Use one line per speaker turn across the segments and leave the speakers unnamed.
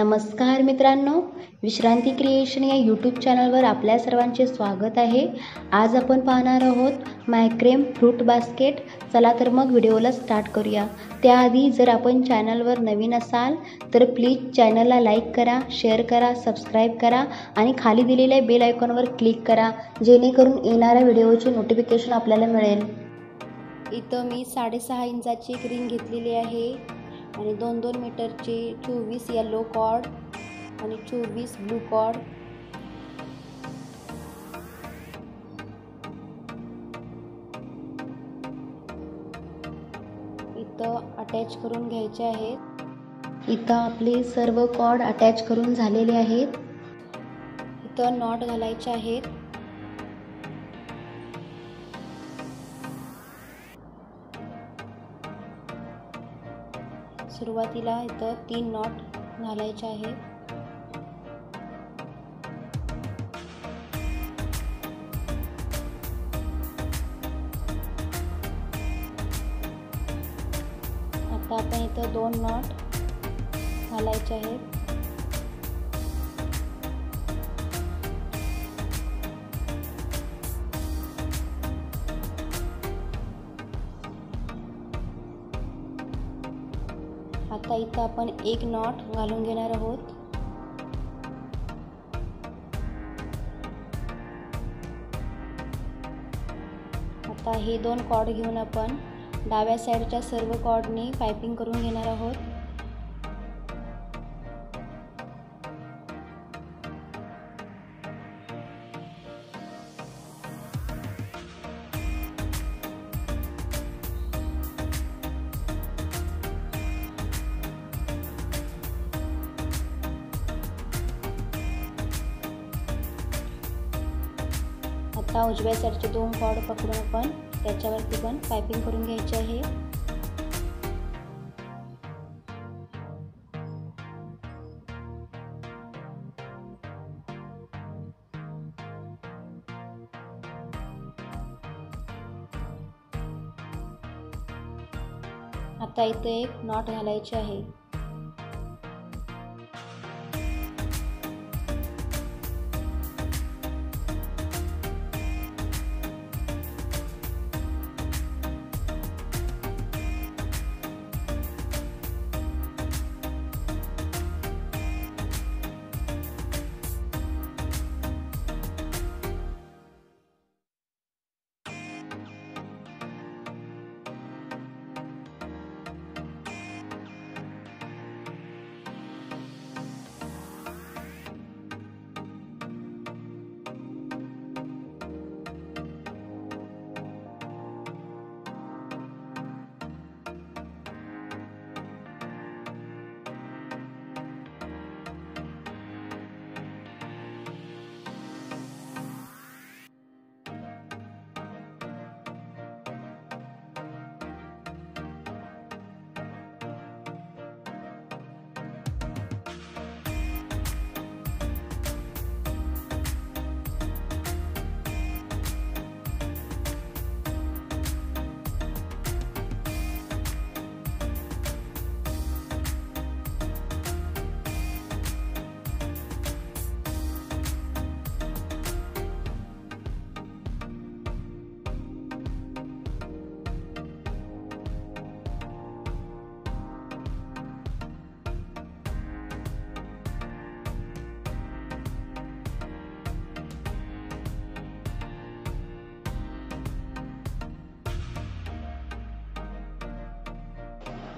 नमस्कार मित्रांनो, विश्रांती क्रिएशन या यूट्यूब चॅनलवर आपल्या सर्वांचे स्वागत आहे। आज आपण पाहणार आहोत मायक्रेम फ्रूट बास्केट। चला तर मग व्हिडिओला स्टार्ट करूया। त्याआधी जर आपण चॅनलवर नवीन असाल तर प्लीज चॅनलला लाईक करा, शेअर करा, सबस्क्राईब करा आणि खाली दिलेल्या बेल आयकॉनवर क्लिक करा, जेणेकरून येणाऱ्या व्हिडिओचे नोटिफिकेशन आपल्याला मिळेल। इथं मी 6.5 इंचाची एक रिंग घेतलेली आहे आणि 2-2 मीटरचे 24 येलो कॉर्ड आणि 24 ब्लू कॉर्ड। इथं अटॅच करून घ्यायचे आहेत। इथं आपले सर्व कॉर्ड अटॅच करून झालेले आहेत। इथं नॉट घालायचे आहेत। सुरुवातीला इथं 3 नॉट घालायचे आहेत। आता आपण इथं 2 नॉट घालायचे आहेत। आता इथं आपण 1 नॉट घालून घेणार आहोत। आता हे 2 कॉर्ड घेऊन आपण डाव्या साईडच्या सर्व कॉर्डनी पाइपिंग करून घेणार आहोत। आता उजव्या साईडचे 2 कॉर्ड पकडून आपण त्याच्यावरती पण पाइपिंग करून घ्यायची आहे। आता इथे एक नॉट घालायची आहे।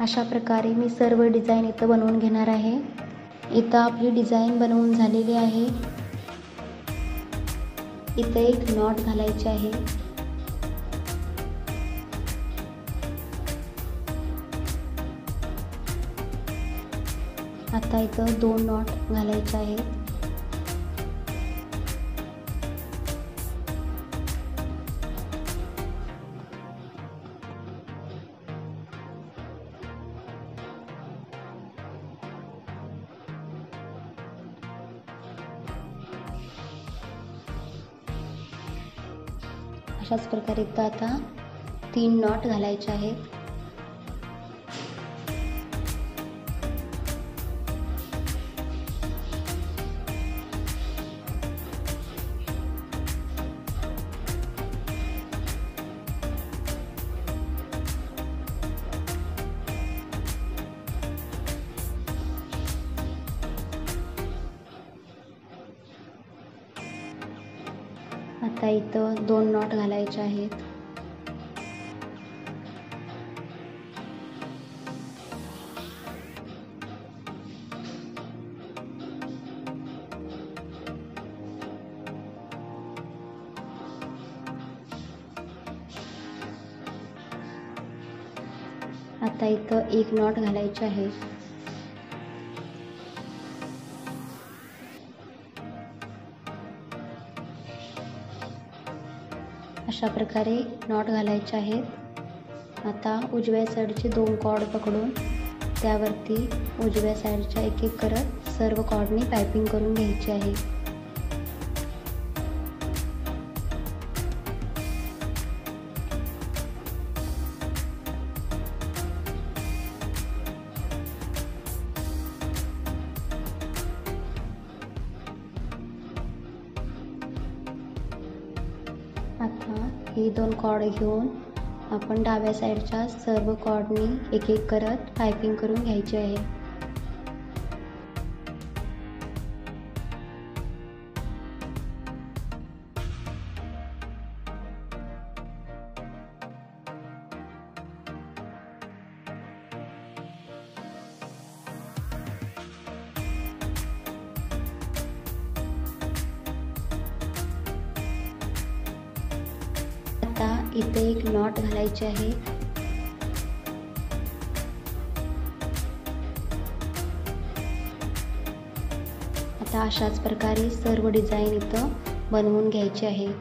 अशा प्रकारे मी सर्व डिझाइन इथं बनवून घेणार आहे। इथं आपली डिझाइन बनवून झालेली आहे। इथं एक नॉट घालायचे आहे। आता इथं 2 नॉट घालायचे आहेत। अशाच प्रकारे इथं आता 3 नॉट घालायचे आहेत। आता इथं 2 नॉट घालायचे आहेत. आता इथं 1 नॉट घालायचे आहे. अशा प्रकारे नॉट घालायचे आहेत. आता उजव्या साईडचे 2 कॉर्ड पकडून त्यावरती उजव्या साईडच्या एक एक करत सर्व कॉर्डनी पायपिंग करून घ्यायची आहे. आता ही 2 कॉर्ड घेऊन आपण डाव्या साईडच्या सर्व कॉर्डनी एक एक करत पायपिंग करून घ्यायची आहे. आता इथे एक नॉट घालायचे आहे. आता अशाच प्रकारे सर्व डिझाईन इथं बनवून घ्यायची आहे.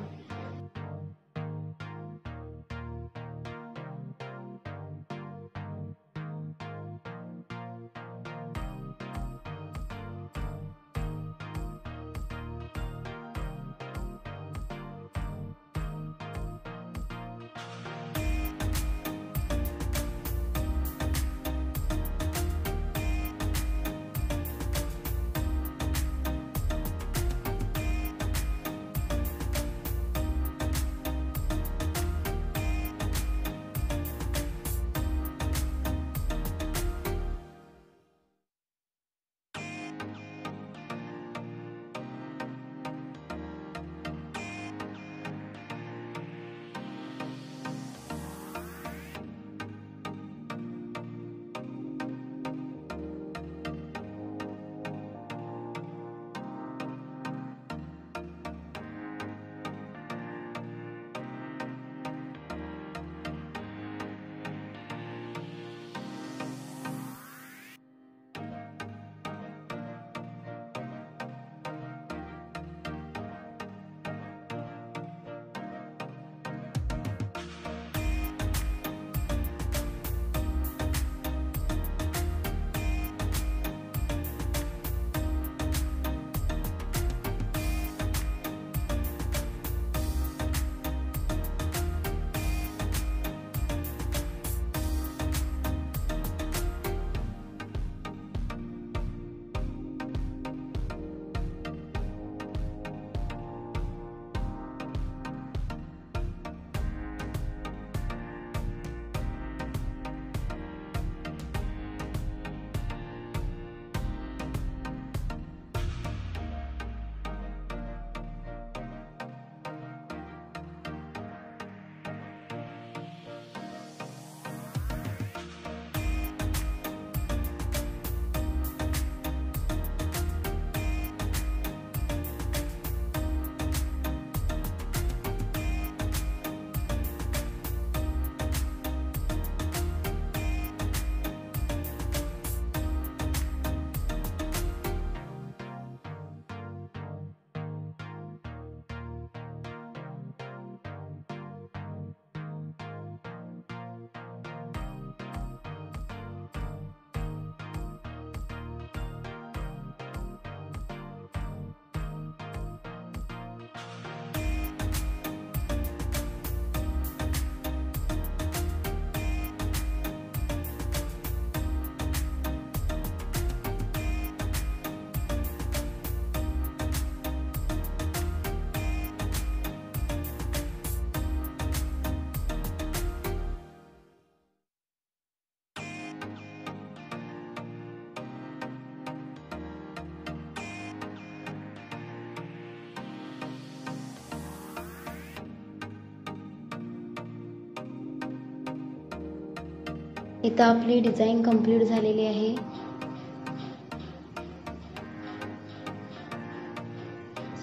इथं आपली डिझाईन कंप्लीट झालेली आहे.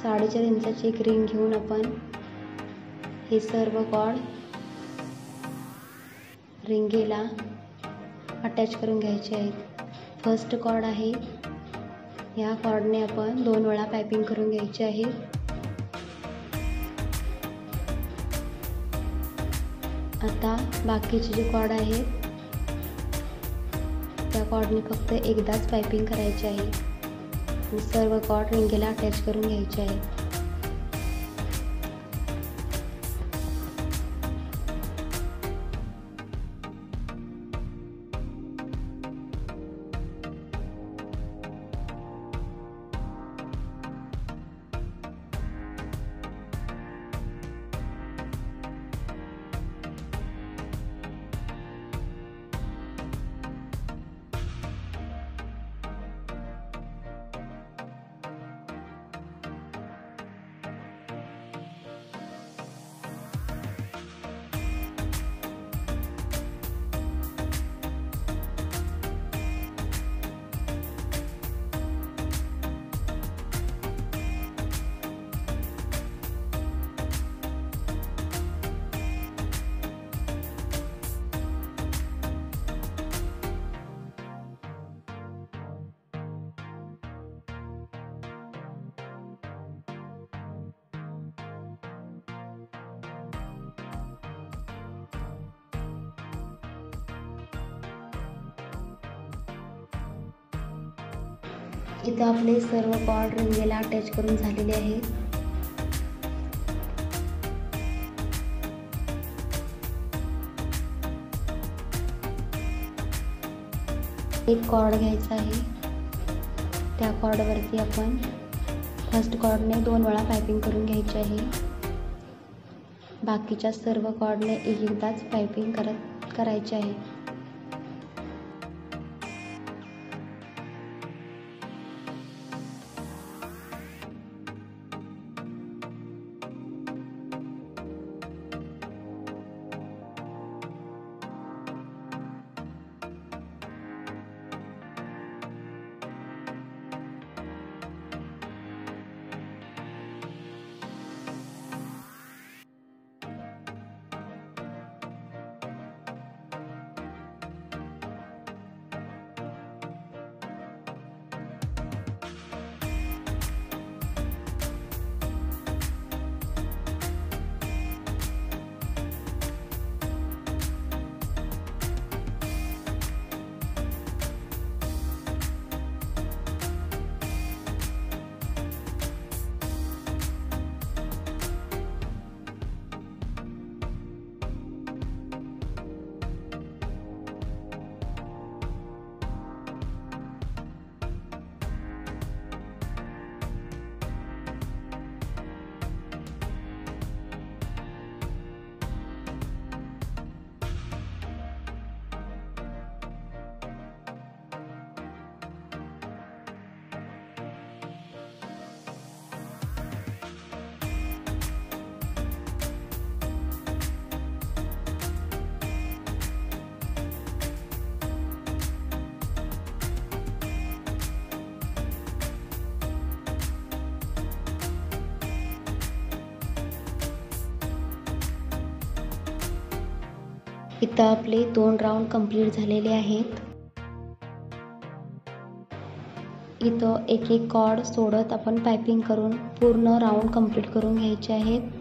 4.5 इंचाची एक रिंग घेऊन आपण हे सर्व कॉर्ड रिंगेला अटॅच करून घ्यायचे आहेत. फर्स्ट कॉर्ड आहे, या कॉर्डने आपण 2 वेळा पायपिंग करून घ्यायची आहे. आता बाकीचे जे कॉर्ड आहेत त्या कॉर्डने फक्त एकदाच पायपिंग करायची आहे. सर्व कॉर्ड रिंगेला अटॅच करून घ्यायचे आहेत. इथं आपले सर्व कॉर्ड रिंगेला अटॅच करून झालेले आहेत. एक कॉर्ड घ्यायचा आहे, त्या कॉर्डवरती आपण फर्स्ट कॉर्डने 2 वेळा पायपिंग करून घ्यायची आहे. बाकीच्या सर्व कॉर्डने एकदाच पायपिंग करायची आहे. इथं आपले 2 राऊंड कंप्लीट झालेले आहेत. इथं एक एक कॉर्ड सोडत आपण पायपिंग करून पूर्ण राऊंड कंप्लीट करून घ्यायचे आहेत.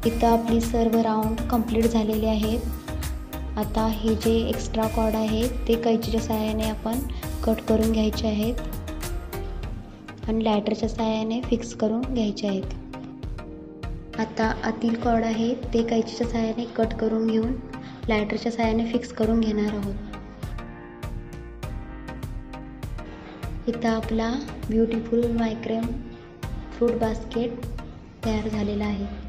इथं आपली सर्व राऊंड कंप्लीट झालेले आहेत. आता हे जे एक्स्ट्रा कॉर्ड आहे ते कैचीच्या सहाय्याने आपण कट करून घ्यायचे आहेत आणि लायटरच्या सहाय्याने फिक्स करून घ्यायचे आहेत. आता आतील कॉर्ड आहे ते कैचीच्या सहाय्याने कट करून घेऊन लायटरच्या सहाय्याने फिक्स करून घेणार आहोत. इथं आपला ब्युटिफुल मायक्रेम फ्रूट बास्केट तयार झालेला आहे.